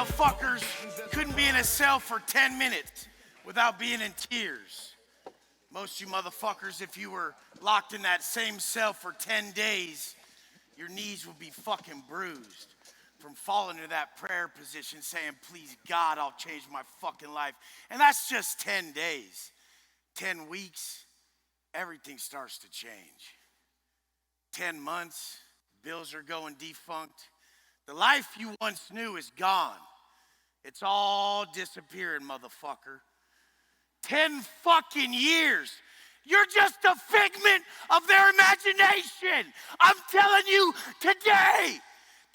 motherfuckers couldn't be in a cell for 10 minutes without being in tears. Most of you motherfuckers, if you were locked in that same cell for 10 days, your knees would be fucking bruised from falling into that prayer position saying, please God, I'll change my fucking life. And that's just 10 days. 10 weeks, everything starts to change. 10 months, bills are going defunct. The life you once knew is gone. It's all disappearing, motherfucker. 10 fucking years. You're just a figment of their imagination. I'm telling you today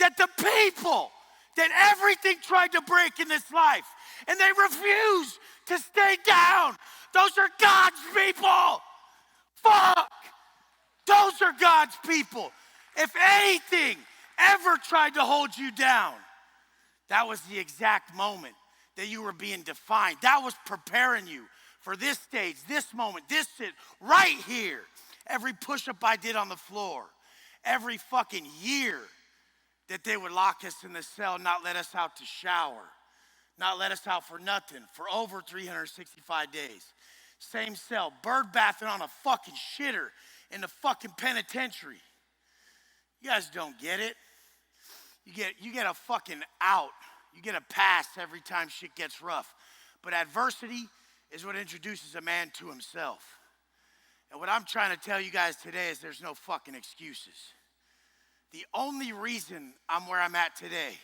that the people that everything tried to break in this life and they refuse to stay down, those are God's people. Fuck. Those are God's people. If anything ever tried to hold you down, that was the exact moment that you were being defined. That was preparing you for this stage, this moment, this shit right here. Every push-up I did on the floor, every fucking year that they would lock us in the cell, not let us out to shower, not let us out for nothing for over 365 days. Same cell, bird bathing on a fucking shitter in the fucking penitentiary. You guys don't get it. You get a fucking out. You get a pass every time shit gets rough. But adversity is what introduces a man to himself. And what I'm trying to tell you guys today is there's no fucking excuses. The only reason I'm where I'm at today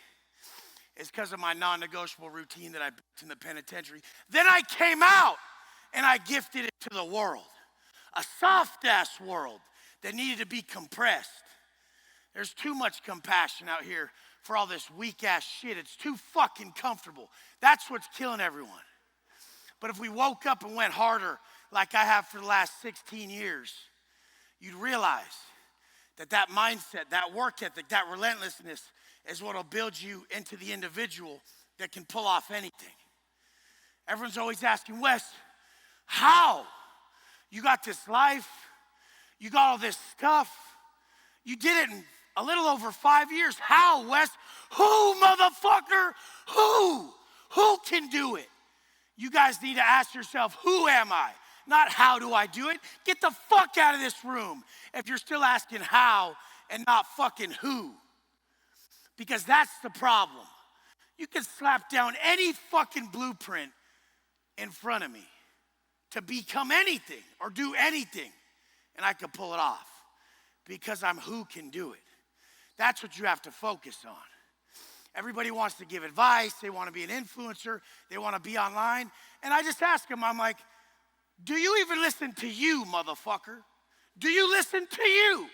is because of my non-negotiable routine that I built in the penitentiary. Then I came out and I gifted it to the world. A soft-ass world that needed to be compressed. There's too much compassion out here for all this weak-ass shit. It's too fucking comfortable. That's what's killing everyone. But if we woke up and went harder like I have for the last 16 years, you'd realize that that mindset, that work ethic, that relentlessness is what will build you into the individual that can pull off anything. Everyone's always asking, Wes, how? You got this life, you got all this stuff, you did it in a little over 5 years. How, Wes? Who, motherfucker? Who can do it? You guys need to ask yourself, who am I? Not how do I do it? Get the fuck out of this room if you're still asking how and not fucking who. Because that's the problem. You can slap down any fucking blueprint in front of me to become anything or do anything, and I can pull it off because I'm who can do it. That's what you have to focus on. Everybody wants to give advice. They want to be an influencer. They want to be online. And I just ask them, I'm like, do you even listen to you, motherfucker? Do you listen to you?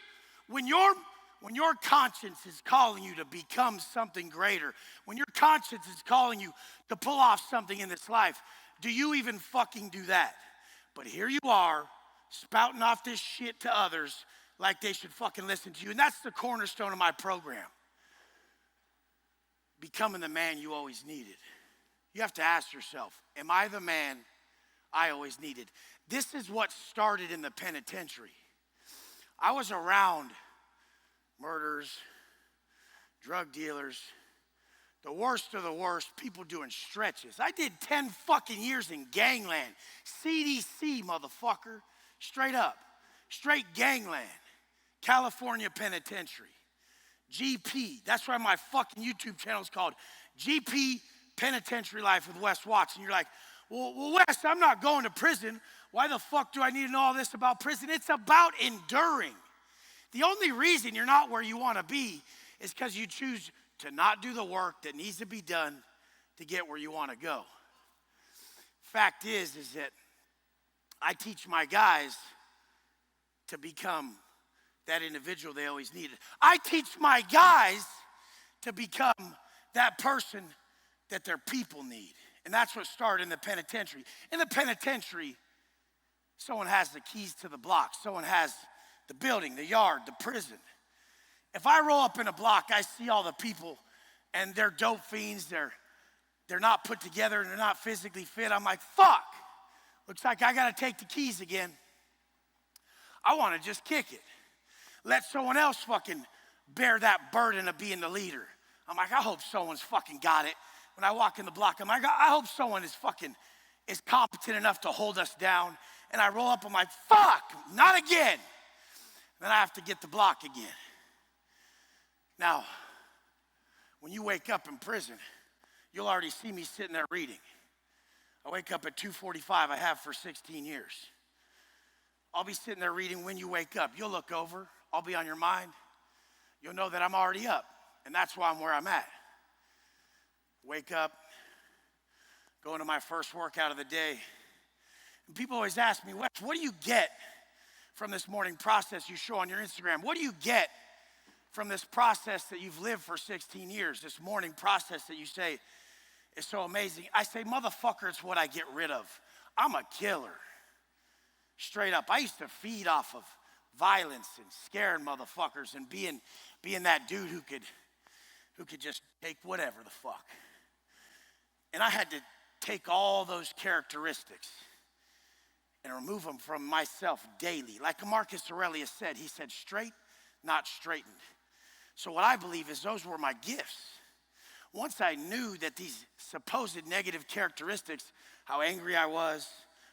When your conscience is calling you to become something greater, when your conscience is calling you to pull off something in this life, do you even fucking do that? But here you are, spouting off this shit to others like they should fucking listen to you. And that's the cornerstone of my program. Becoming the man you always needed. You have to ask yourself, am I the man I always needed? This is what started in the penitentiary. I was around murderers, drug dealers, the worst of the worst, people doing stretches. I did 10 fucking years in gangland. CDC, motherfucker. Straight up. Straight gangland. California Penitentiary. GP. That's why my fucking YouTube channel is called GP Penitentiary Life with Wes Watson. You're like, well, Wes, I'm not going to prison. Why the fuck do I need to know all this about prison? It's about enduring. The only reason you're not where you want to be is because you choose to not do the work that needs to be done to get where you want to go. Fact is that I teach my guys to become that individual they always needed. I teach my guys to become that person that their people need. And that's what started in the penitentiary. In the penitentiary, someone has the keys to the block. Someone has the building, the yard, the prison. If I roll up in a block, I see all the people and they're dope fiends, they're not put together and they're not physically fit. I'm like, fuck, looks like I gotta take the keys again. I wanna just kick it. Let someone else fucking bear that burden of being the leader. I'm like, I hope someone's fucking got it. When I walk in the block, I'm like, I hope someone is competent enough to hold us down. And I roll up, I'm like, fuck, not again. Then I have to get the block again. Now, when you wake up in prison, you'll already see me sitting there reading. I wake up at 2:45, I have for 16 years. I'll be sitting there reading when you wake up. You'll look over, I'll be on your mind. You'll know that I'm already up, and that's why I'm where I'm at. Wake up, go into my first workout of the day. And people always ask me, Wes, what do you get from this morning process you show on your Instagram? What do you get from this process that you've lived for 16 years, this morning process that you say is so amazing? I say, motherfucker, it's what I get rid of. I'm a killer. Straight up. I used to feed off of violence and scaring motherfuckers and being that dude who could just take whatever the fuck. And I had to take all those characteristics and remove them from myself daily. Like Marcus Aurelius said, he said, straight, not straightened. So what I believe is those were my gifts. Once I knew that these supposed negative characteristics, how angry I was,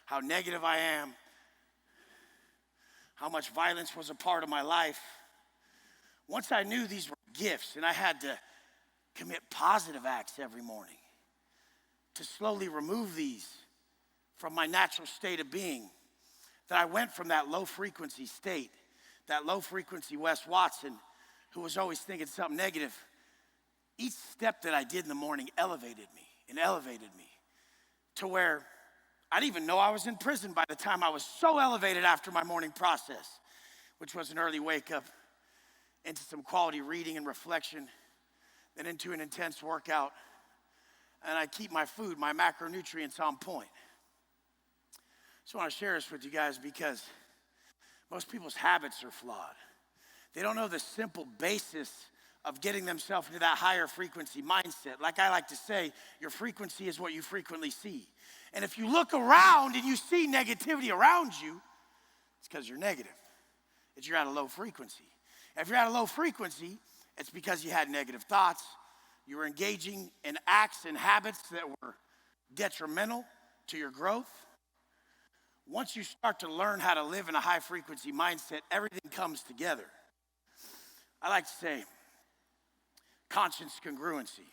how negative I am, how much violence was a part of my life, once I knew these were gifts and I had to commit positive acts every morning to slowly remove these from my natural state of being, that I went from that low frequency state, that low frequency Wes Watson, who was always thinking something negative. Each step that I did in the morning elevated me to where I didn't even know I was in prison by the time I was so elevated after my morning process, which was an early wake up into some quality reading and reflection, then into an intense workout. And I keep my food, my macronutrients on point. So I want to share this with you guys because most people's habits are flawed. They don't know the simple basis of getting themselves into that higher frequency mindset. Like I like to say, your frequency is what you frequently see. And if you look around and you see negativity around you, it's because you're negative. It's you're at a low frequency. If you're at a low frequency, it's because you had negative thoughts. You were engaging in acts and habits that were detrimental to your growth. Once you start to learn how to live in a high frequency mindset, everything comes together. I like to say conscience congruency.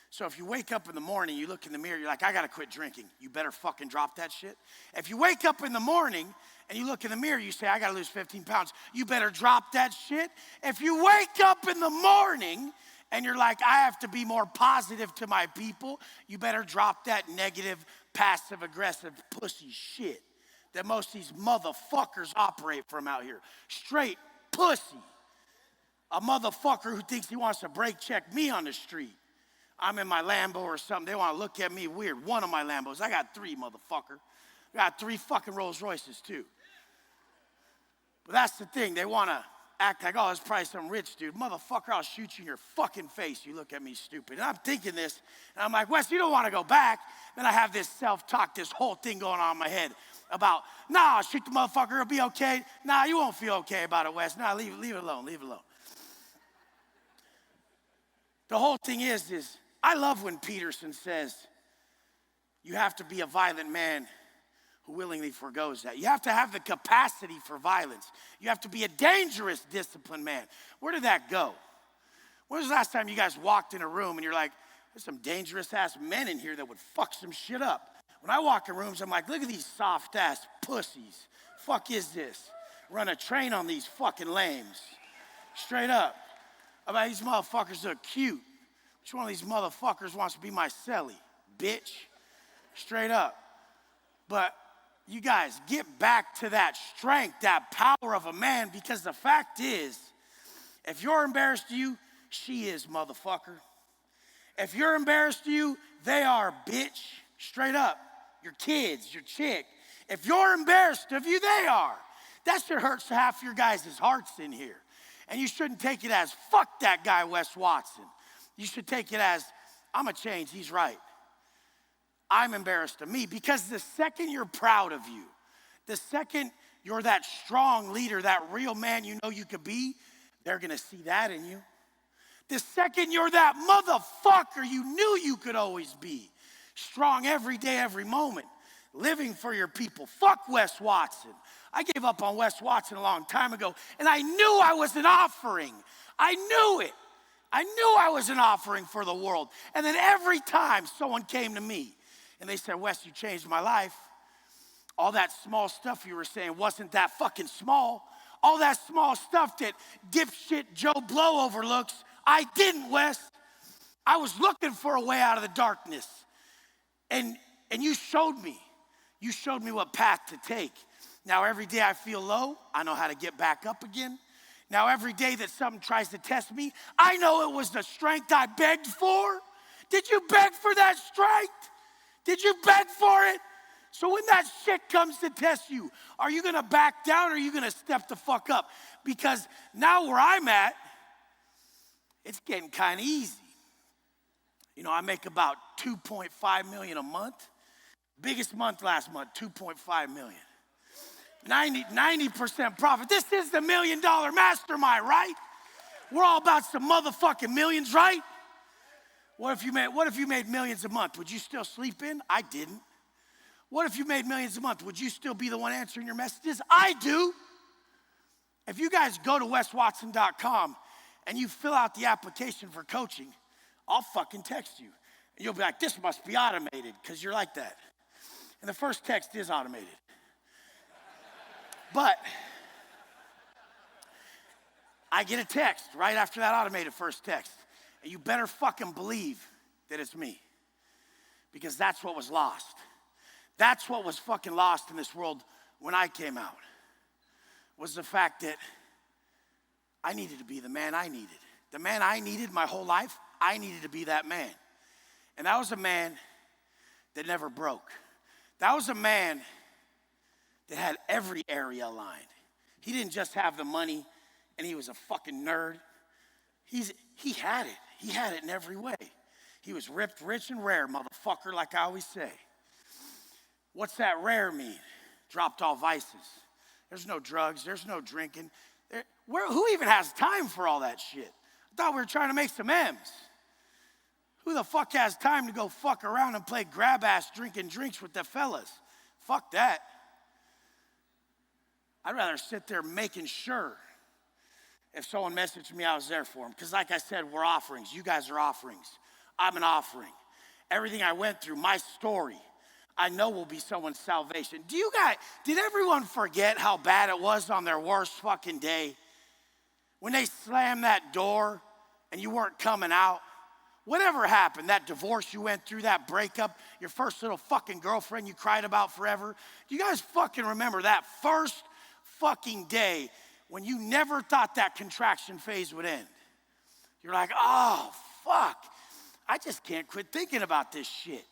So if you wake up in the morning, you look in the mirror, you're like, I gotta quit drinking. You better fucking drop that shit. If you wake up in the morning and you look in the mirror, you say, I gotta lose 15 pounds. You better drop that shit. If you wake up in the morning and you're like, I have to be more positive to my people, you better drop that negative, passive-aggressive pussy shit that most of these motherfuckers operate from out here. Straight pussy. A motherfucker who thinks he wants to brake check me on the street. I'm in my Lambo or something. They want to look at me weird. One of my Lambos. I got 3, motherfucker. I got 3 fucking Rolls Royces, too. But that's the thing. They want to act like, oh, it's probably some rich dude. Motherfucker, I'll shoot you in your fucking face. You look at me stupid. And I'm thinking this, and I'm like, Wes, you don't want to go back. Then I have this self-talk, this whole thing going on in my head about, nah, I'll shoot the motherfucker. It'll be okay. Nah, you won't feel okay about it, Wes. Nah, leave it alone. Leave it alone. The whole thing is I love when Peterson says, you have to be a violent man who willingly forgoes that. You have to have the capacity for violence. You have to be a dangerous, disciplined man. Where did that go? When was the last time you guys walked in a room and you're like, there's some dangerous-ass men in here that would fuck some shit up? When I walk in rooms, I'm like, look at these soft-ass pussies. Fuck is this? Run a train on these fucking lames. Straight up. About these motherfuckers look cute. Which one of these motherfuckers wants to be my celly? Bitch. Straight up. But you guys, get back to that strength, that power of a man, because the fact is, if you're embarrassed of you, she is, motherfucker. If you're embarrassed of you, they are, bitch. Straight up. Your kids, your chick. If you're embarrassed of you, they are. That shit hurts half your guys' hearts in here. And you shouldn't take it as, fuck that guy, Wes Watson. You should take it as, I'm a change, he's right. I'm embarrassed of me, because the second you're proud of you, the second you're that strong leader, that real man you know you could be, they're gonna see that in you. The second you're that motherfucker you knew you could always be. Strong every day, every moment. Living for your people. Fuck Wes Watson. I gave up on Wes Watson a long time ago, and I knew I was an offering. I knew it. I knew I was an offering for the world. And then every time someone came to me and they said, Wes, you changed my life. All that small stuff you were saying wasn't that fucking small. All that small stuff that dipshit Joe Blow overlooks, I didn't, Wes. I was looking for a way out of the darkness. And you showed me. You showed me what path to take. Now every day I feel low, I know how to get back up again. Now every day that something tries to test me, I know it was the strength I begged for. Did you beg for that strength? Did you beg for it? So when that shit comes to test you, are you gonna back down or are you gonna step the fuck up? Because now where I'm at, it's getting kind of easy. You know, I make about $2.5 million a month. Biggest month last month, $2.5 million. 90% profit. This is the $1 Million Mastermind, right? We're all about some motherfucking millions, right? What if you made millions a month? Would you still sleep in? I didn't. What if you made millions a month? Would you still be the one answering your messages? I do. If you guys go to weswatson.com and you fill out the application for coaching, I'll fucking text you. And you'll be like, this must be automated, because you're like that. And the first text is automated. But I get a text right after that automated first text. And you better fucking believe that it's me. Because that's what was lost. That's what was fucking lost in this world when I came out. Was the fact that I needed to be the man I needed. The man I needed my whole life, I needed to be that man. And that was a man that never broke. That was a man that had every area aligned. He didn't just have the money and he was a fucking nerd. He had it. He had it in every way. He was ripped, rich, and rare, motherfucker, like I always say. What's that rare mean? Dropped all vices. There's no drugs. There's no drinking. Who even has time for all that shit? I thought we were trying to make some M's. Who the fuck has time to go fuck around and play grab ass drinking drinks with the fellas? Fuck that. I'd rather sit there making sure if someone messaged me, I was there for them. Because like I said, we're offerings. You guys are offerings. I'm an offering. Everything I went through, my story, I know will be someone's salvation. Did everyone forget how bad it was on their worst fucking day? When they slammed that door and you weren't coming out? Whatever happened, that divorce you went through, that breakup, your first little fucking girlfriend you cried about forever. Do you guys fucking remember that first fucking day when you never thought that contraction phase would end? You're like, oh, fuck. I just can't quit thinking about this shit.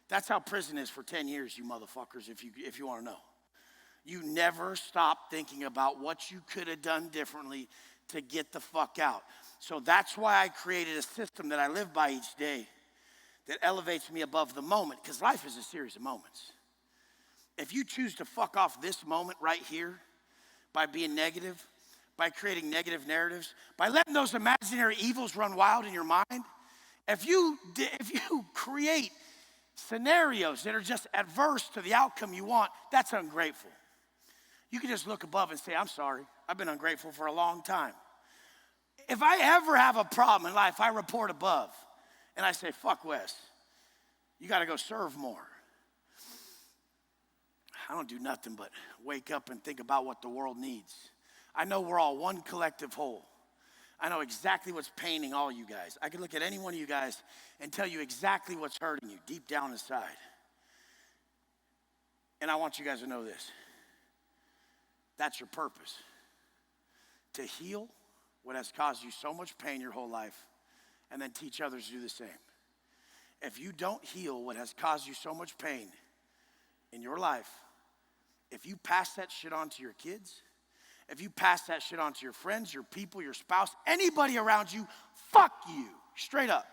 That's how prison is for 10 years, you motherfuckers, if you want to know. You never stop thinking about what you could have done differently to get the fuck out. So that's why I created a system that I live by each day that elevates me above the moment, because life is a series of moments. If you choose to fuck off this moment right here by being negative, by creating negative narratives, by letting those imaginary evils run wild in your mind, if you create scenarios that are just adverse to the outcome you want, that's ungrateful. You can just look above and say, I'm sorry, I've been ungrateful for a long time. If I ever have a problem in life, I report above. And I say, fuck Wes, you got to go serve more. I don't do nothing but wake up and think about what the world needs. I know we're all one collective whole. I know exactly what's paining all you guys. I can look at any one of you guys and tell you exactly what's hurting you deep down inside. And I want you guys to know this. That's your purpose. To heal what has caused you so much pain your whole life, and then teach others to do the same. If you don't heal what has caused you so much pain in your life, if you pass that shit on to your kids, if you pass that shit on to your friends, your people, your spouse, anybody around you, fuck you. Straight up.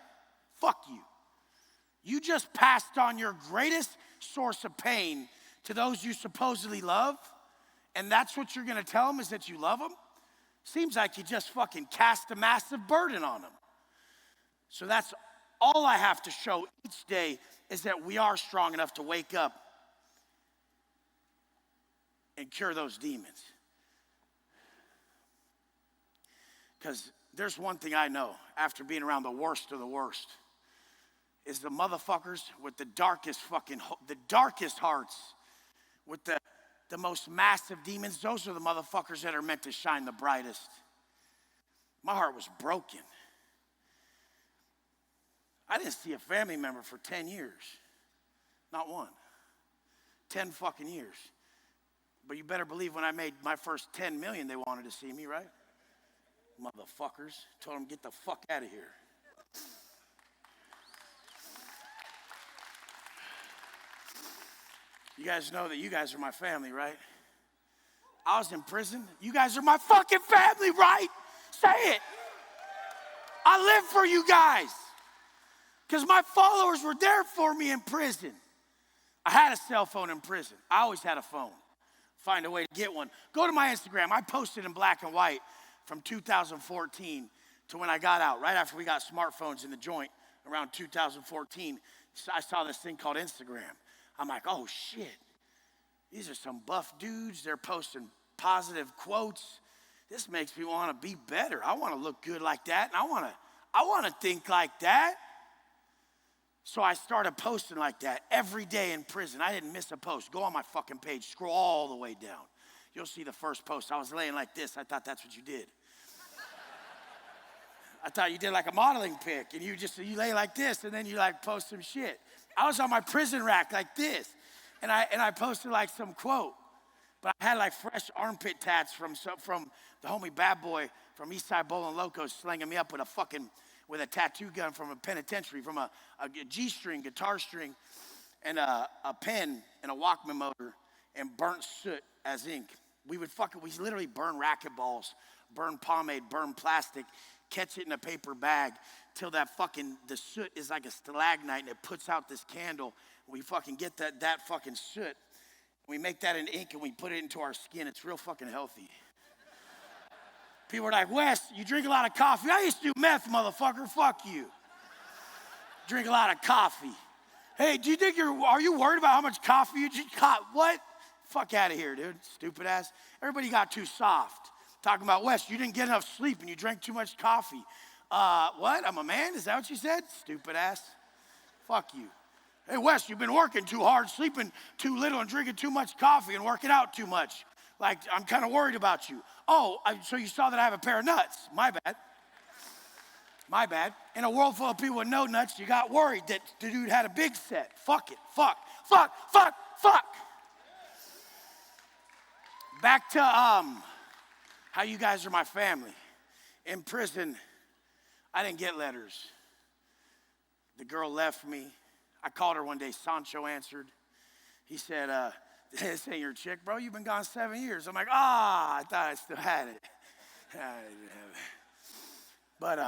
Fuck you. You just passed on your greatest source of pain to those you supposedly love, and that's what you're going to tell them is that you love them? Seems like you just fucking cast a massive burden on them. So that's all I have to show each day, is that we are strong enough to wake up and cure those demons. Because there's one thing I know after being around the worst of the worst, is the motherfuckers with the darkest hearts, with the most massive demons. Those are the motherfuckers that are meant to shine the brightest. My heart was broken. I didn't see a family member for 10 years. Not one. 10 fucking years. But you better believe when I made my first 10 million, they wanted to see me, right? Motherfuckers. Told them, get the fuck out of here. You guys know that you guys are my family, right? I was in prison. You guys are my fucking family, right? Say it. I live for you guys. Because my followers were there for me in prison. I had a cell phone in prison. I always had a phone. Find a way to get one. Go to my Instagram. I posted in black and white from 2014 to when I got out, right after we got smartphones in the joint around 2014. So I saw this thing called Instagram. I'm like, oh shit, these are some buff dudes. They're posting positive quotes. This makes me want to be better. I want to look good like that, and I want to think like that. So I started posting like that every day in prison. I didn't miss a post. Go on my fucking page, scroll all the way down. You'll see the first post. I was laying like this. I thought that's what you did. I thought you did like a modeling pic, and you lay like this, and then you like post some shit. I was on my prison rack like this, and I posted like some quote, but I had like fresh armpit tats from the homie bad boy from Eastside Bowling Locos slinging me up with a tattoo gun from a penitentiary, from a G-string, guitar string, and a pen and a Walkman motor, and burnt soot as ink. We literally burn racquetballs, burn pomade, burn plastic, catch it in a paper bag till the soot is like a stalagmite, and it puts out this candle. We fucking get that fucking soot. We make that in ink and we put it into our skin. It's real fucking healthy. People are like, Wes, you drink a lot of coffee. I used to do meth, motherfucker. Fuck you. Drink a lot of coffee. Hey, are you worried about how much coffee you drink? What? Fuck out of here, dude. Stupid ass. Everybody got too soft. Talking about, Wes, you didn't get enough sleep and you drank too much coffee. What? I'm a man? Is that what you said? Stupid ass. Fuck you. Hey, Wes, you've been working too hard, sleeping too little, and drinking too much coffee and working out too much. Like, I'm kind of worried about you. Oh, so you saw that I have a pair of nuts. My bad. My bad. In a world full of people with no nuts, you got worried that the dude had a big set. Fuck it. Fuck. Back to how you guys are my family. In prison, I didn't get letters. The girl left me. I called her one day. Sancho answered. He said, this ain't your chick, bro. You've been gone 7 years. I'm like, I thought I still had it. I didn't have it. But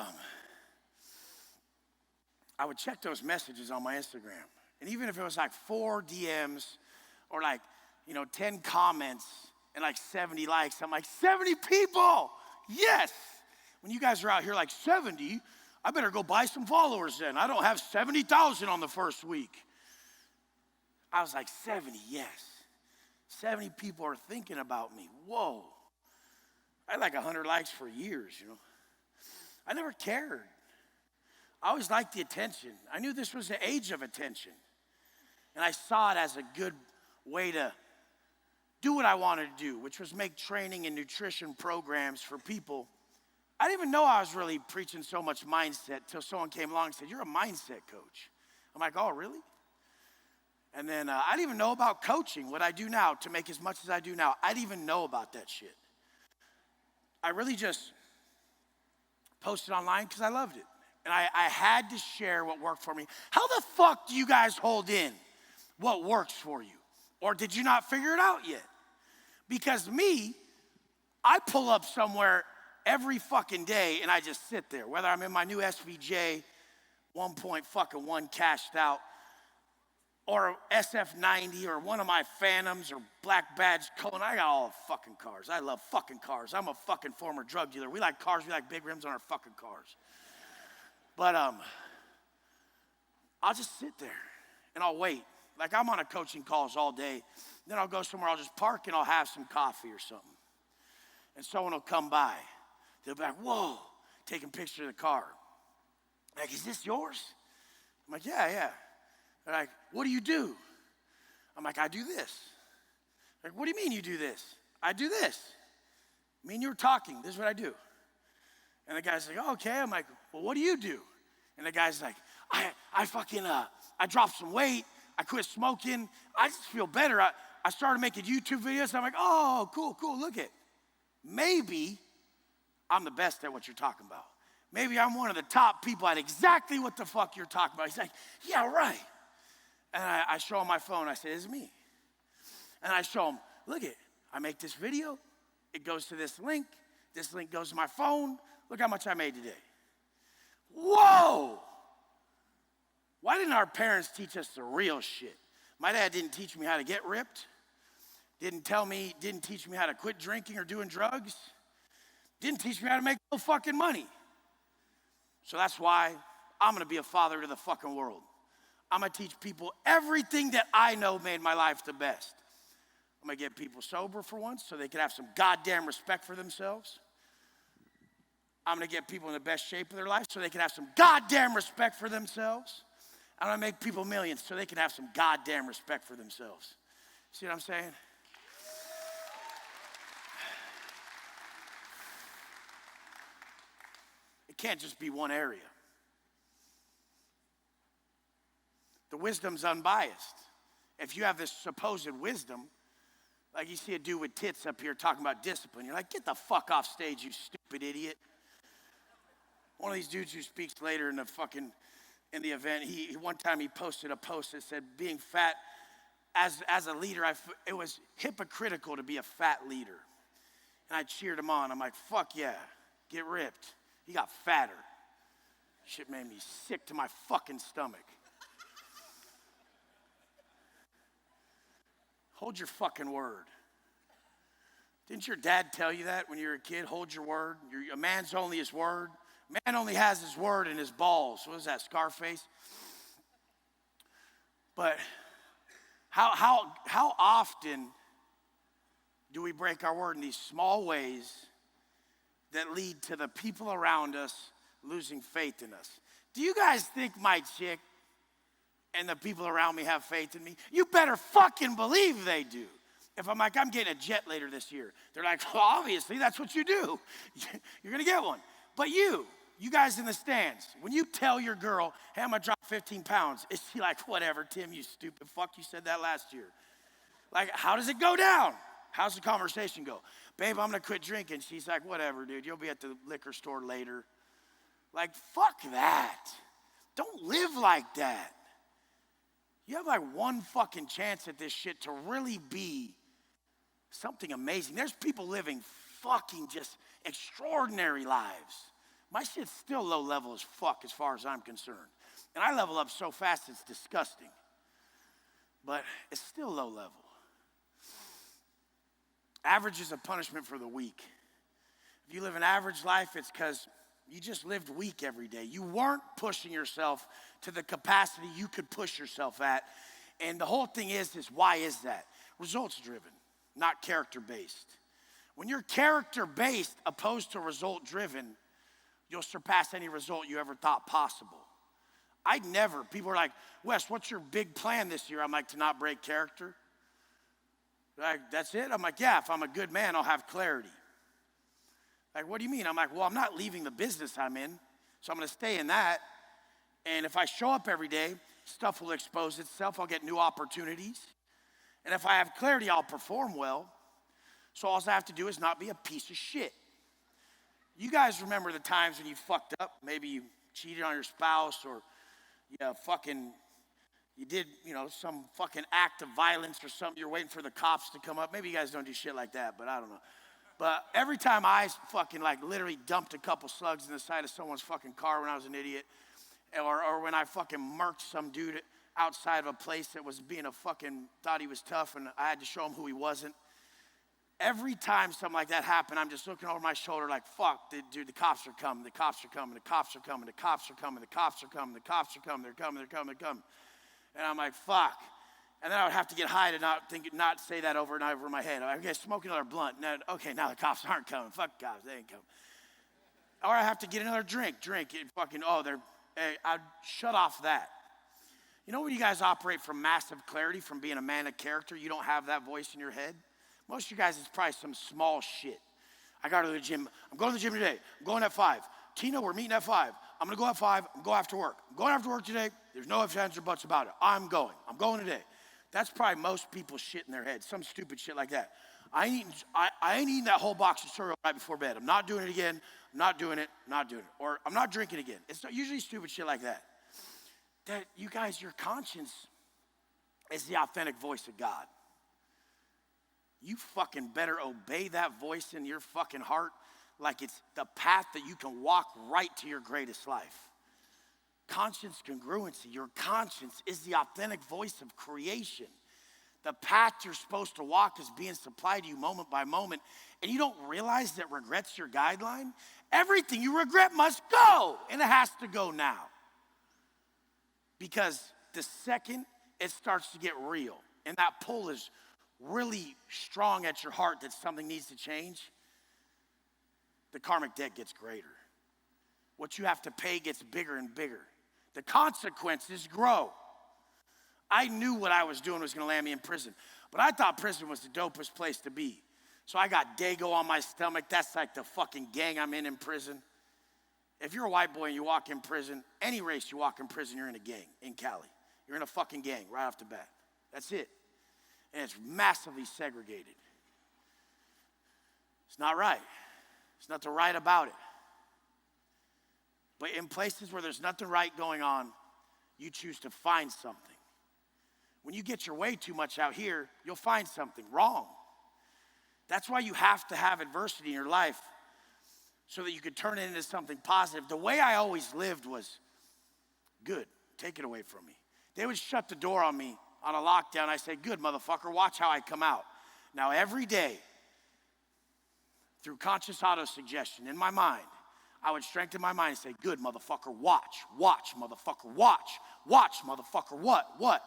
I would check those messages on my Instagram. And even if it was like 4 DMs or like, 10 comments and like 70 likes, I'm like, 70 people. Yes. When you guys are out here like 70, I better go buy some followers then. I don't have 70,000 on the first week. I was like, 70, yes. 70 people are thinking about me. Whoa. I had like 100 likes for years, I never cared. I always liked the attention. I knew this was the age of attention. And I saw it as a good way to do what I wanted to do, which was make training and nutrition programs for people. I didn't even know I was really preaching so much mindset till someone came along and said, you're a mindset coach. I'm like, oh, really? And then I didn't even know about coaching, what I do now to make as much as I do now. I didn't even know about that shit. I really just posted online because I loved it. And I had to share what worked for me. How the fuck do you guys hold in what works for you? Or did you not figure it out yet? Because me, I pull up somewhere every fucking day and I just sit there. Whether I'm in my new SVJ 1.1 cashed out, or a SF90 or one of my Phantoms or Black Badge Cohen. I got all the fucking cars. I love fucking cars. I'm a fucking former drug dealer. We like cars. We like big rims on our fucking cars. But I'll just sit there and I'll wait. Like I'm on a coaching calls all day. Then I'll go somewhere, I'll just park and I'll have some coffee or something. And someone will come by. They'll be like, whoa, taking pictures of the car. Like, is this yours? I'm like, yeah. They're like, what do you do? I'm like, I do this. Like, what do you mean you do this? I do this. Me and you were talking, this is what I do. And the guy's like, oh, okay. I'm like, well, what do you do? And the guy's like, I dropped some weight. I quit smoking. I just feel better. I started making YouTube videos. I'm like, oh, cool, look at. Maybe I'm the best at what you're talking about. Maybe I'm one of the top people at exactly what the fuck you're talking about. He's like, yeah, right. And I show him my phone. I say, it's me. And I show him, look it. I make this video. It goes to this link. This link goes to my phone. Look how much I made today. Whoa! Why didn't our parents teach us the real shit? My dad didn't teach me how to get ripped. Didn't teach me how to quit drinking or doing drugs. Didn't teach me how to make no fucking money. So that's why I'm gonna be a father to the fucking world. I'm gonna teach people everything that I know made my life the best. I'm gonna get people sober for once so they can have some goddamn respect for themselves. I'm gonna get people in the best shape of their life so they can have some goddamn respect for themselves. I'm gonna make people millions so they can have some goddamn respect for themselves. See what I'm saying? It can't just be one area. The wisdom's unbiased. If you have this supposed wisdom, like you see a dude with tits up here talking about discipline, you're like, get the fuck off stage, you stupid idiot. One of these dudes who speaks later in the event, one time he posted a post that said, being fat as a leader, it was hypocritical to be a fat leader. And I cheered him on. I'm like, fuck yeah, get ripped. He got fatter. Shit made me sick to my fucking stomach. Hold your fucking word. Didn't your dad tell you that when you were a kid? Hold your word. A man's only his word. Man only has his word in his balls. What is that, Scarface? But how often do we break our word in these small ways that lead to the people around us losing faith in us? Do you guys think my chick and the people around me have faith in me? You better fucking believe they do. If I'm like, I'm getting a jet later this year, they're like, well, obviously that's what you do. You're gonna get one. But you guys in the stands, when you tell your girl, hey, I'm gonna drop 15 pounds, is she like, whatever, Tim, you stupid fuck, you said that last year. Like, how does it go down? How's the conversation go? Babe, I'm gonna quit drinking. She's like, whatever, dude, you'll be at the liquor store later. Like, fuck that. Don't live like that. You have like one fucking chance at this shit to really be something amazing. There's people living fucking just extraordinary lives. My shit's still low level as fuck as far as I'm concerned. And I level up so fast it's disgusting. But it's still low level. Average is a punishment for the weak. If you live an average life, it's because you just lived weak every day. You weren't pushing yourself to the capacity you could push yourself at. And the whole thing is why is that? Results driven, not character based. When you're character based opposed to result driven, you'll surpass any result you ever thought possible. People are like, Wes, what's your big plan this year? I'm like, to not break character. Like, that's it? I'm like, yeah, if I'm a good man, I'll have clarity. Like, what do you mean? I'm like, well, I'm not leaving the business I'm in, so I'm gonna stay in that. And if I show up every day, stuff will expose itself. I'll get new opportunities. And if I have clarity, I'll perform well. So all I have to do is not be a piece of shit. You guys remember the times when you fucked up? Maybe you cheated on your spouse, or you did, some fucking act of violence or something. You're waiting for the cops to come up. Maybe you guys don't do shit like that, but I don't know. But every time I fucking literally dumped a couple slugs in the side of someone's fucking car when I was an idiot, or when I fucking murked some dude outside of a place that was being thought he was tough, and I had to show him who he wasn't. Every time something like that happened, I'm just looking over my shoulder like, fuck, dude, the cops are coming, the cops are coming, the cops are coming, the cops are coming, the cops are coming, the cops are coming, they're coming, they're coming, they're coming. And I'm like, fuck. And then I would have to get high to not say that over and over in my head. Okay, smoke another blunt. No, okay, now the cops aren't coming. Fuck cops, they ain't coming. Or I have to get another drink. I'd shut off that. You know when you guys operate from massive clarity, from being a man of character, you don't have that voice in your head? Most of you guys, it's probably some small shit. I got to the gym. I'm going to the gym today. I'm going at 5. Tina, we're meeting at 5. I'm going to go at 5. I'm going after work. I'm going after work today. There's no ifs, ands, or buts about it. I'm going. I'm going today. That's probably most people's shit in their head. Some stupid shit like that. I ain't eating that whole box of cereal right before bed. I'm not doing it again. I'm not doing it. I'm not doing it. Or I'm not drinking again. It's usually stupid shit like that. That you guys, your conscience is the authentic voice of God. You fucking better obey that voice in your fucking heart like it's the path that you can walk right to your greatest life. Conscience congruency. Your conscience is the authentic voice of creation. The path you're supposed to walk is being supplied to you moment by moment, and you don't realize that regret's your guideline. Everything you regret must go, and it has to go now. Because the second it starts to get real, and that pull is really strong at your heart that something needs to change, the karmic debt gets greater. What you have to pay gets bigger and bigger. The consequences grow. I knew what I was doing was going to land me in prison, but I thought prison was the dopest place to be. So I got Dago on my stomach. That's like the fucking gang I'm in prison. If you're a white boy and you walk in prison, any race you walk in prison, you're in a gang in Cali. You're in a fucking gang right off the bat. That's it. And it's massively segregated. It's not right. There's nothing right about it. But in places where there's nothing right going on, you choose to find something. When you get your way too much out here, you'll find something wrong. That's why you have to have adversity in your life so that you could turn it into something positive. The way I always lived was good. Take it away from me. They would shut the door on me on a lockdown. I say, good, motherfucker, watch how I come out. Now, every day, through conscious auto-suggestion in my mind, I would strengthen my mind and say, good, motherfucker, watch, motherfucker, watch, motherfucker, what?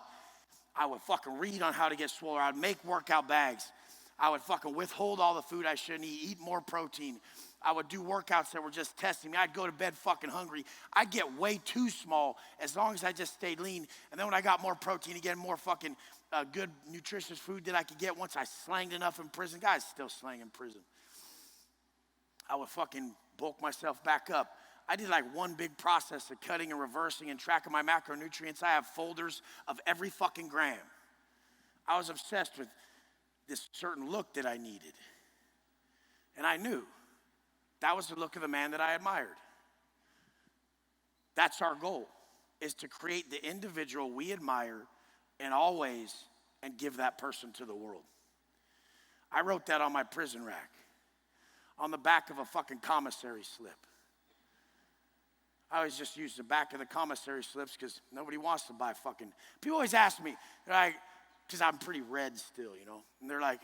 I would fucking read on how to get swole. I'd make workout bags. I would fucking withhold all the food I shouldn't eat more protein. I would do workouts that were just testing me. I'd go to bed fucking hungry. I'd get way too small as long as I just stayed lean. And then when I got more protein again, more fucking good nutritious food that I could get once I slanged enough in prison. Guys still slang in prison. I would fucking bulk myself back up. I did like one big process of cutting and reversing and tracking my macronutrients. I have folders of every fucking gram. I was obsessed with this certain look that I needed. And I knew that was the look of the man that I admired. That's our goal, is to create the individual we admire in all ways and give that person to the world. I wrote that on my prison rack, on the back of a fucking commissary slip. I always just use the back of the commissary slips because nobody wants to buy fucking. People always ask me, like, because I'm pretty red still, you know, and they're like,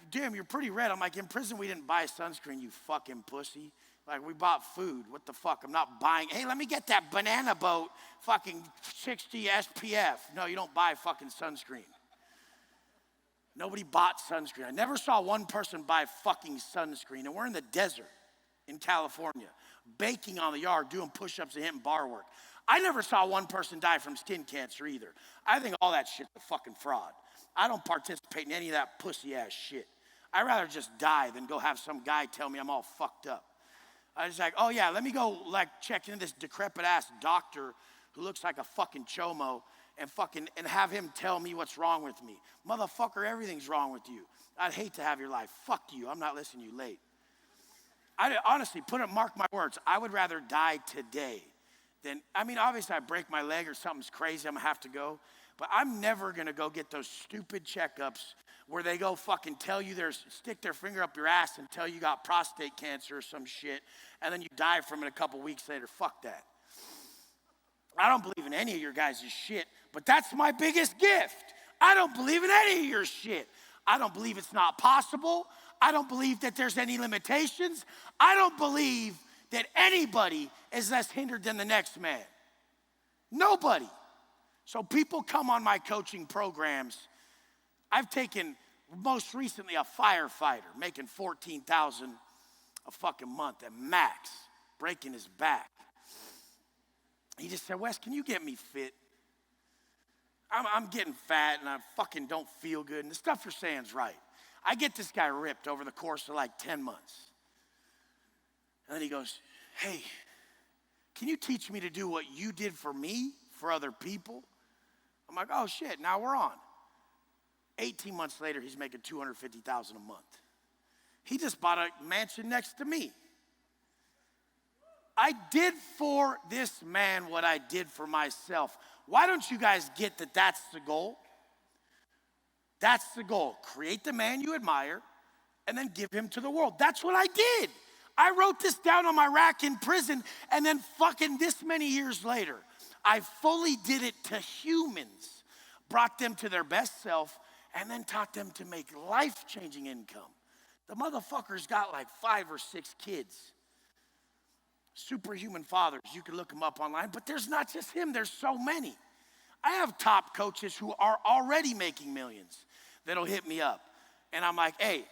damn, you're pretty red. I'm like, in prison we didn't buy sunscreen, you fucking pussy. Like, we bought food. What the fuck? I'm not buying. Hey, let me get that banana boat, fucking 60 SPF. No, you don't buy fucking sunscreen. Nobody bought sunscreen. I never saw one person buy fucking sunscreen. And we're in the desert in California, baking on the yard, doing push-ups and hitting bar work. I never saw one person die from skin cancer either. I think all that shit's a fucking fraud. I don't participate in any of that pussy-ass shit. I'd rather just die than go have some guy tell me I'm all fucked up. I was like, oh yeah, let me go like check into this decrepit-ass doctor who looks like a fucking chomo and have him tell me what's wrong with me. Motherfucker, everything's wrong with you. I'd hate to have your life. Fuck you. I'm not listening to you late. Honestly, mark my words, I would rather die today than, obviously I break my leg or something's crazy, I'm gonna have to go, but I'm never gonna go get those stupid checkups where they go fucking stick their finger up your ass and tell you got prostate cancer or some shit, and then you die from it a couple weeks later. Fuck that. I don't believe in any of your guys' shit, but that's my biggest gift. I don't believe in any of your shit. I don't believe it's not possible. I don't believe that there's any limitations. I don't believe that anybody is less hindered than the next man. Nobody. So people come on my coaching programs. I've taken most recently a firefighter making $14,000 a fucking month at max, breaking his back. He just said, Wes, can you get me fit? I'm getting fat and I fucking don't feel good. And the stuff you're saying is right. I get this guy ripped over the course of like 10 months. And then he goes, hey, can you teach me to do what you did for me, for other people? I'm like, oh shit, now we're on. 18 months later, he's making $250,000 a month. He just bought a mansion next to me. I did for this man what I did for myself. Why don't you guys get that that's the goal? That's the goal. Create the man you admire and then give him to the world. That's what I did. I wrote this down on my rack in prison, and then fucking this many years later, I fully did it to humans, brought them to their best self, and then taught them to make life-changing income. The motherfucker's got like 5 or 6 kids. Superhuman fathers. You can look them up online, but there's not just him. There's so many. I have top coaches who are already making millions that'll hit me up. And I'm like, hey,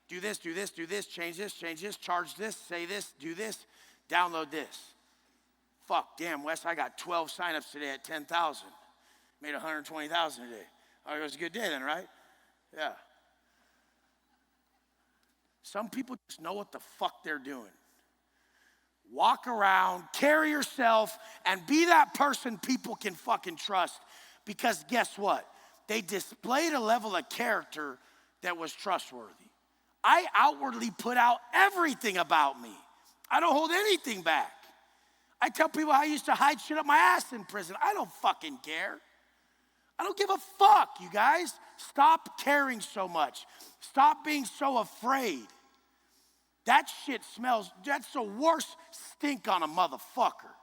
do this, do this, do this, change this, charge this, say this, do this, download this. Fuck, damn, Wes, I got 12 signups today at 10,000. Made 120,000 a day. Oh, it was a good day then, right? Yeah. Some people just know what the fuck they're doing. Walk around, carry yourself, and be that person people can fucking trust. Because guess what? They displayed a level of character that was trustworthy. I outwardly put out everything about me. I don't hold anything back. I tell people I used to hide shit up my ass in prison. I don't fucking care. I don't give a fuck, you guys. Stop caring so much. Stop being so afraid. That shit smells, that's the worst stink on a motherfucker.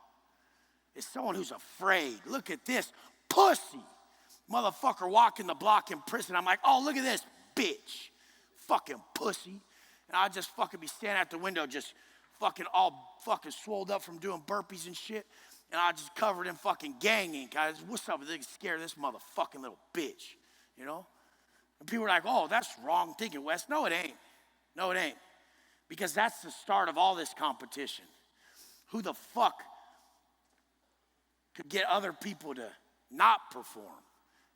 It's someone who's afraid. Look at this pussy motherfucker walking the block in prison. I'm like, oh, look at this bitch. Fucking pussy. And I'd just fucking be standing at the window just fucking all fucking swolled up from doing burpees and shit. And I just covered in fucking gang ink. I was, what's up with this? Scared of this motherfucking little bitch, you know? And people were like, oh, that's wrong thinking, Wes. No, it ain't. No, it ain't. Because that's the start of all this competition. Who the fuck could get other people to not perform?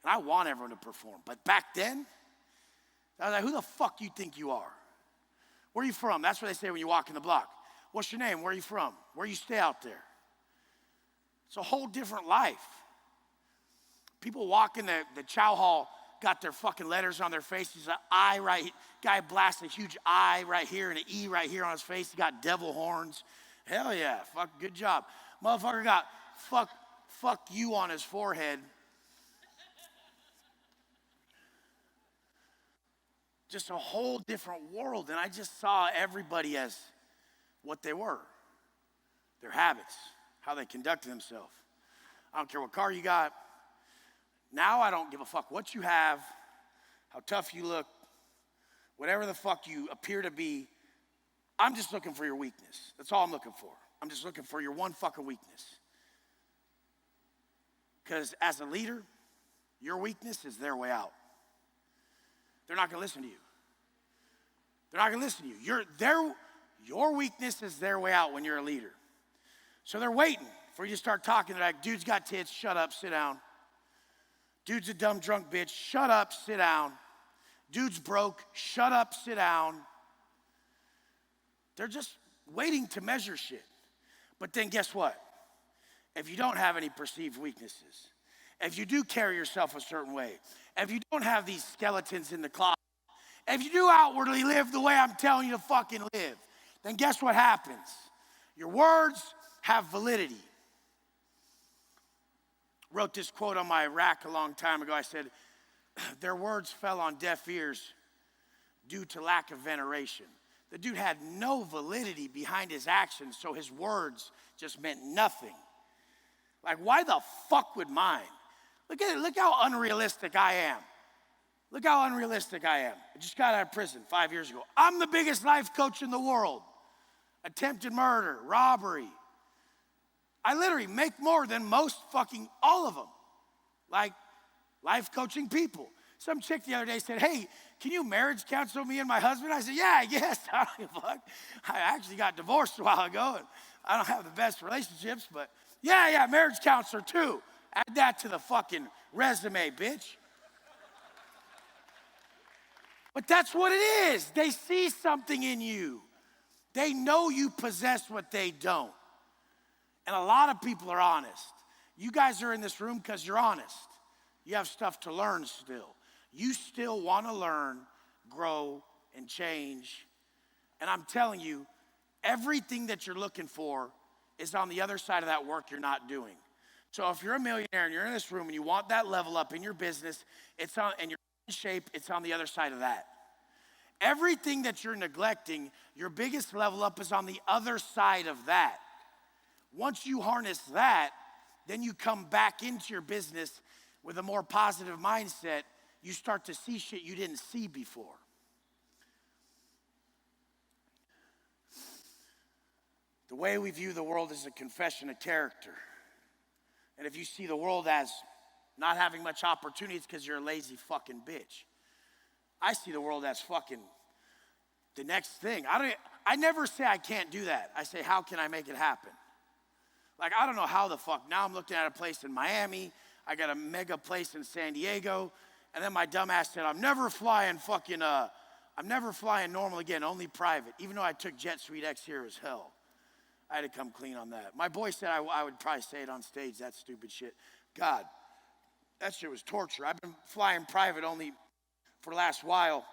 And I want everyone to perform. But back then, I was like, who the fuck you think you are? Where are you from? That's what they say when you walk in the block. What's your name? Where are you from? Where you stay out there? It's a whole different life. People walk in the chow hall, got their fucking letters on their faces, an I right here. Guy blasts a huge I right here and an E right here on his face. He got devil horns. Hell yeah, fuck, good job. Motherfucker got fuck you on his forehead. Just a whole different world. And I just saw everybody as what they were. Their habits, how they conducted themselves. I don't care what car you got. Now I don't give a fuck what you have, how tough you look, whatever the fuck you appear to be. I'm just looking for your weakness. That's all I'm looking for. I'm just looking for your one fucking weakness. Because as a leader, your weakness is their way out. They're not going to listen to you. They're not going to listen to you. Your weakness is their way out when you're a leader. So they're waiting for you to start talking. They're like, dude's got tits, shut up, sit down. Dude's a dumb drunk bitch, shut up, sit down. Dude's broke, shut up, sit down. They're just waiting to measure shit. But then guess what? If you don't have any perceived weaknesses, if you do carry yourself a certain way, if you don't have these skeletons in the closet, if you do outwardly live the way I'm telling you to fucking live, then guess what happens? Your words have validity. Wrote this quote on my rack a long time ago. I said, their words fell on deaf ears due to lack of veneration. The dude had no validity behind his actions, so his words just meant nothing. Like, why the fuck would mine? Look at it. Look how unrealistic I am. Look how unrealistic I am. I just got out of prison 5 years ago. I'm the biggest life coach in the world. Attempted murder, robbery. I literally make more than most fucking all of them. Like, life coaching people. Some chick the other day said, hey, can you marriage counsel me and my husband? I said, yeah, I guess. I don't give a fuck. I actually got divorced a while ago, and I don't have the best relationships, but yeah, marriage counselor too. Add that to the fucking resume, bitch. But that's what it is. They see something in you. They know you possess what they don't. And a lot of people are honest. You guys are in this room because you're honest. You have stuff to learn still. You still want to learn, grow, and change. And I'm telling you, everything that you're looking for is on the other side of that work you're not doing. So if you're a millionaire and you're in this room and you want that level up in your business, and you're in shape, it's on the other side of that. Everything that you're neglecting, your biggest level up is on the other side of that. Once you harness that, then you come back into your business with a more positive mindset. You start to see shit you didn't see before. The way we view the world is a confession of character. And if you see the world as not having much opportunity, it's because you're a lazy fucking bitch. I see the world as fucking the next thing. I never say I can't do that. I say, how can I make it happen? Like, I don't know how the fuck. Now I'm looking at a place in Miami. I got a mega place in San Diego. And then my dumb ass said, I'm never flying normal again, only private. Even though I took Jet Suite X here as hell. I had to come clean on that. My boy said I would probably say it on stage, that stupid shit. God, that shit was torture. I've been flying private only for the last while.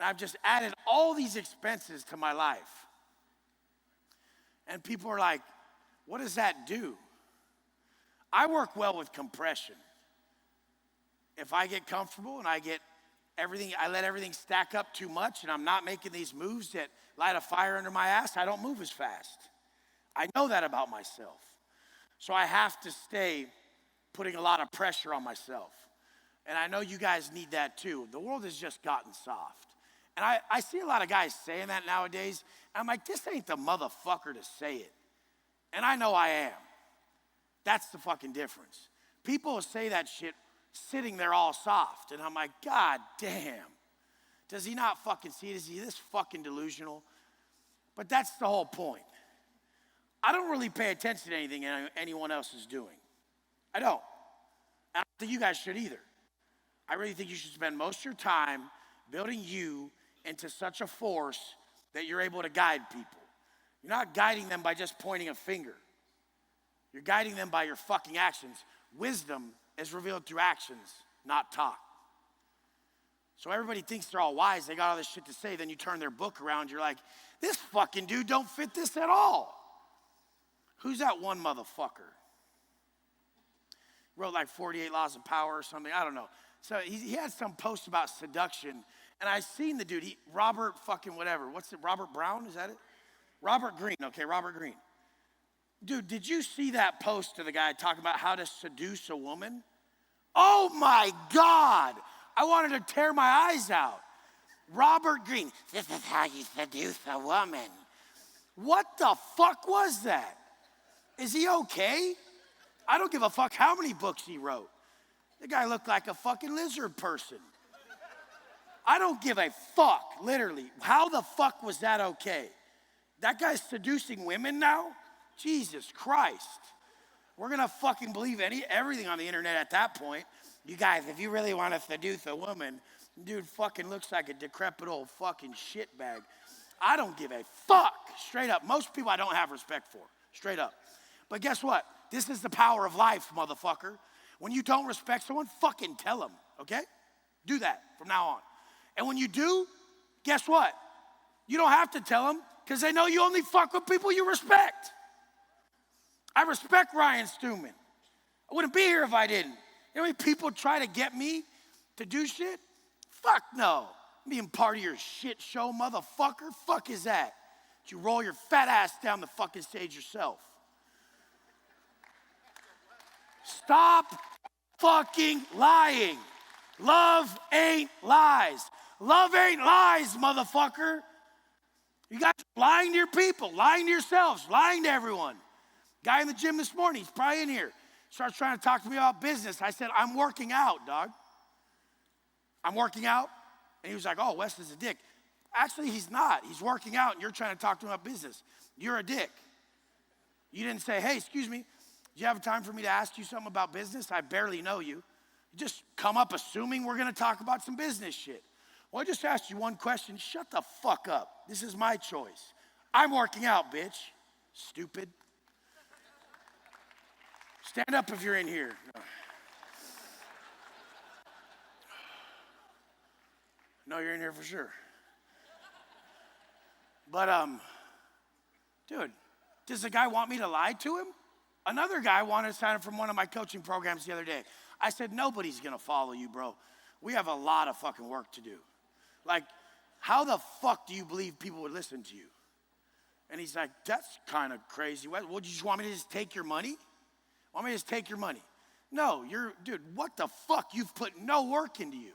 And I've just added all these expenses to my life. And people are like, what does that do? I work well with compression. If I get comfortable and I let everything stack up too much and I'm not making these moves that light a fire under my ass, I don't move as fast. I know that about myself. So I have to stay putting a lot of pressure on myself. And I know you guys need that too. The world has just gotten soft. And I see a lot of guys saying that nowadays. And I'm like, this ain't the motherfucker to say it. And I know I am. That's the fucking difference. People will say that shit sitting there all soft. And I'm like, God damn. Does he not fucking see it? Is he this fucking delusional? But that's the whole point. I don't really pay attention to anything anyone else is doing. I don't. I don't think you guys should either. I really think you should spend most of your time building you into such a force that you're able to guide people. You're not guiding them by just pointing a finger. You're guiding them by your fucking actions. Wisdom is revealed through actions, not talk. So everybody thinks they're all wise. They got all this shit to say. Then you turn their book around. You're like, this fucking dude don't fit this at all. Who's that one motherfucker? Wrote like 48 Laws of Power or something. I don't know. So he had some post about seduction. And I seen the dude. Robert fucking whatever. What's it? Robert Brown? Is that it? Robert Greene. Okay, Robert Greene. Dude, did you see that post to the guy talking about how to seduce a woman? Oh my God. I wanted to tear my eyes out. Robert Greene. This is how you seduce a woman. What the fuck was that? Is he okay? I don't give a fuck how many books he wrote. The guy looked like a fucking lizard person. I don't give a fuck, literally. How the fuck was that okay? That guy's seducing women now? Jesus Christ. We're gonna fucking believe everything on the internet at that point. You guys, if you really want to seduce a woman, dude fucking looks like a decrepit old fucking shitbag. I don't give a fuck, straight up. Most people I don't have respect for, straight up. But guess what? This is the power of life, motherfucker. When you don't respect someone, fucking tell them, okay? Do that from now on. And when you do, guess what? You don't have to tell them because they know you only fuck with people you respect. I respect Ryan Stewman. I wouldn't be here if I didn't. You know how many people try to get me to do shit? Fuck no. Being part of your shit show, motherfucker. Fuck is that? You roll your fat ass down the fucking stage yourself. Stop fucking lying. Love ain't lies. Love ain't lies, motherfucker. You guys are lying to your people, lying to yourselves, lying to everyone. Guy in the gym this morning, he's probably in here, starts trying to talk to me about business. I said, I'm working out, dog. I'm working out. And he was like, oh, Wes is a dick. Actually, he's not. He's working out, and you're trying to talk to him about business. You're a dick. You didn't say, hey, excuse me, do you have time for me to ask you something about business? I barely know you. You just come up assuming we're going to talk about some business shit. Well, I just asked you one question. Shut the fuck up. This is my choice. I'm working out, bitch. Stupid. Stand up if you're in here. No, you're in here for sure. But, dude, does the guy want me to lie to him? Another guy wanted to sign up from one of my coaching programs the other day. I said, nobody's gonna follow you, bro. We have a lot of fucking work to do. Like, how the fuck do you believe people would listen to you? And he's like, that's kind of crazy. What, you just want me to just take your money? Want me to just take your money? No, dude, what the fuck? You've put no work into you.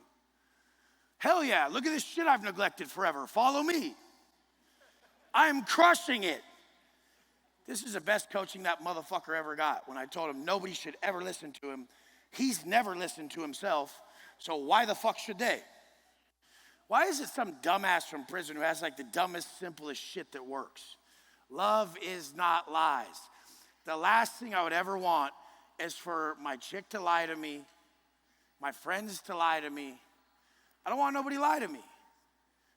Hell yeah, look at this shit I've neglected forever. Follow me. I am crushing it. This is the best coaching that motherfucker ever got. When I told him nobody should ever listen to him, he's never listened to himself, so why the fuck should they? Why is it some dumbass from prison who has like the dumbest, simplest shit that works? Love is not lies. The last thing I would ever want is for my chick to lie to me, my friends to lie to me. I don't want nobody to lie to me.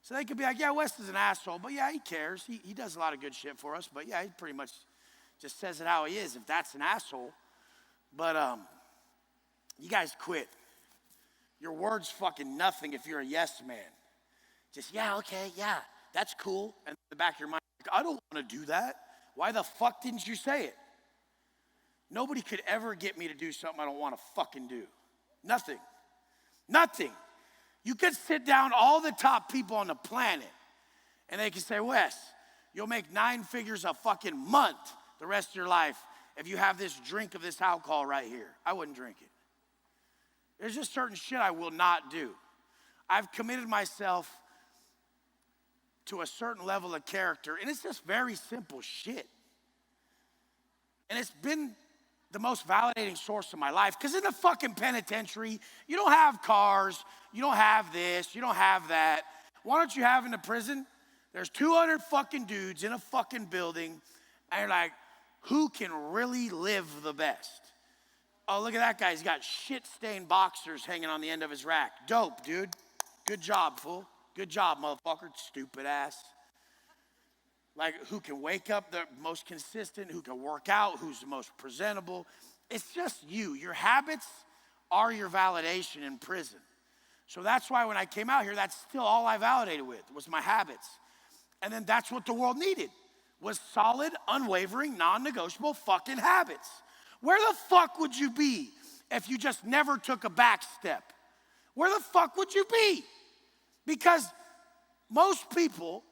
So they could be like, yeah, Wes is an asshole, but yeah, he cares. He does a lot of good shit for us, but yeah, he pretty much just says it how he is if that's an asshole. But you guys quit. Your word's fucking nothing if you're a yes man. Just, yeah, okay, yeah, that's cool. And in the back of your mind, like, I don't want to do that. Why the fuck didn't you say it? Nobody could ever get me to do something I don't want to fucking do. Nothing. Nothing. You could sit down all the top people on the planet and they can say, Wes, you'll make 9 figures a fucking month the rest of your life if you have this drink of this alcohol right here. I wouldn't drink it. There's just certain shit I will not do. I've committed myself to a certain level of character, and it's just very simple shit. And it's been the most validating source of my life, because in the fucking penitentiary, you don't have cars, you don't have this, you don't have that. Why don't you have in the prison? There's 200 fucking dudes in a fucking building, and you're like, who can really live the best? Oh, look at that guy. He's got shit-stained boxers hanging on the end of his rack. Dope, dude. Good job, fool. Good job, motherfucker. Stupid ass. Like, who can wake up the most consistent, who can work out, who's the most presentable. It's just you. Your habits are your validation in prison. So that's why when I came out here, that's still all I validated with, was my habits. And then that's what the world needed, was solid, unwavering, non-negotiable fucking habits. Where the fuck would you be if you just never took a back step? Where the fuck would you be? Because most people,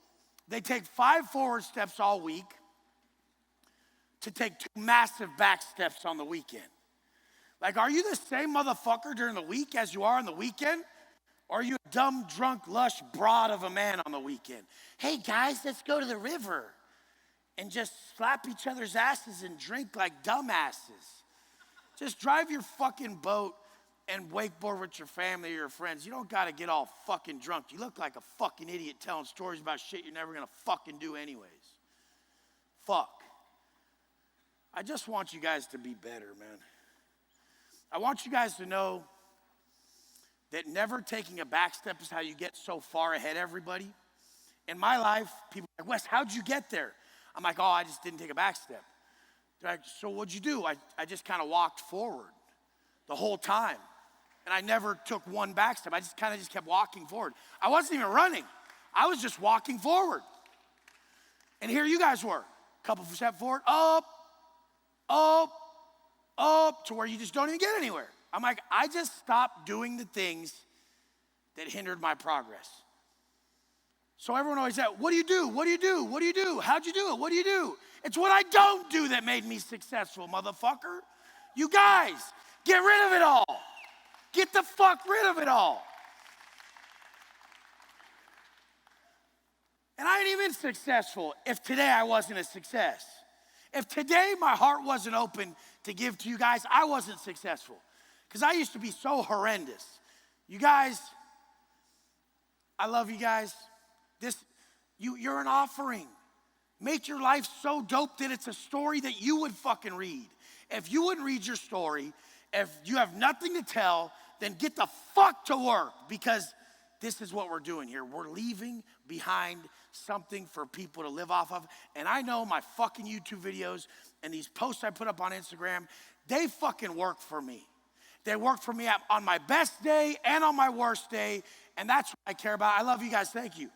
they take 5 forward steps all week to take 2 massive back steps on the weekend. Like, are you the same motherfucker during the week as you are on the weekend? Or are you a dumb, drunk, lush broad of a man on the weekend? Hey guys, let's go to the river and just slap each other's asses and drink like dumbasses. Just drive your fucking boat and wakeboard with your family or your friends. You don't gotta get all fucking drunk. You look like a fucking idiot telling stories about shit you're never gonna fucking do anyways. Fuck. I just want you guys to be better, man. I want you guys to know that never taking a back step is how you get so far ahead of everybody. In my life, people are like, Wes, how'd you get there? I'm like, oh, I just didn't take a back step. They're like, so what'd you do? I just kind of walked forward the whole time. And I never took one back step. I just kind of just kept walking forward. I wasn't even running. I was just walking forward. And here you guys were. Couple steps forward, up, to where you just don't even get anywhere. I'm like, I just stopped doing the things that hindered my progress. So everyone always said, what do you do? What do you do? What do you do? How'd you do it? What do you do? It's what I don't do that made me successful, motherfucker. You guys, get rid of it all. Get the fuck rid of it all. And I ain't even successful if today I wasn't a success. If today my heart wasn't open to give to you guys, I wasn't successful. Because I used to be so horrendous. You guys, I love you guys. You're an offering. Make your life so dope that it's a story that you would fucking read. If you wouldn't read your story, if you have nothing to tell, then get the fuck to work, because this is what we're doing here. We're leaving behind something for people to live off of. And I know my fucking YouTube videos and these posts I put up on Instagram, they fucking work for me. They work for me on my best day and on my worst day. And that's what I care about. I love you guys. Thank you.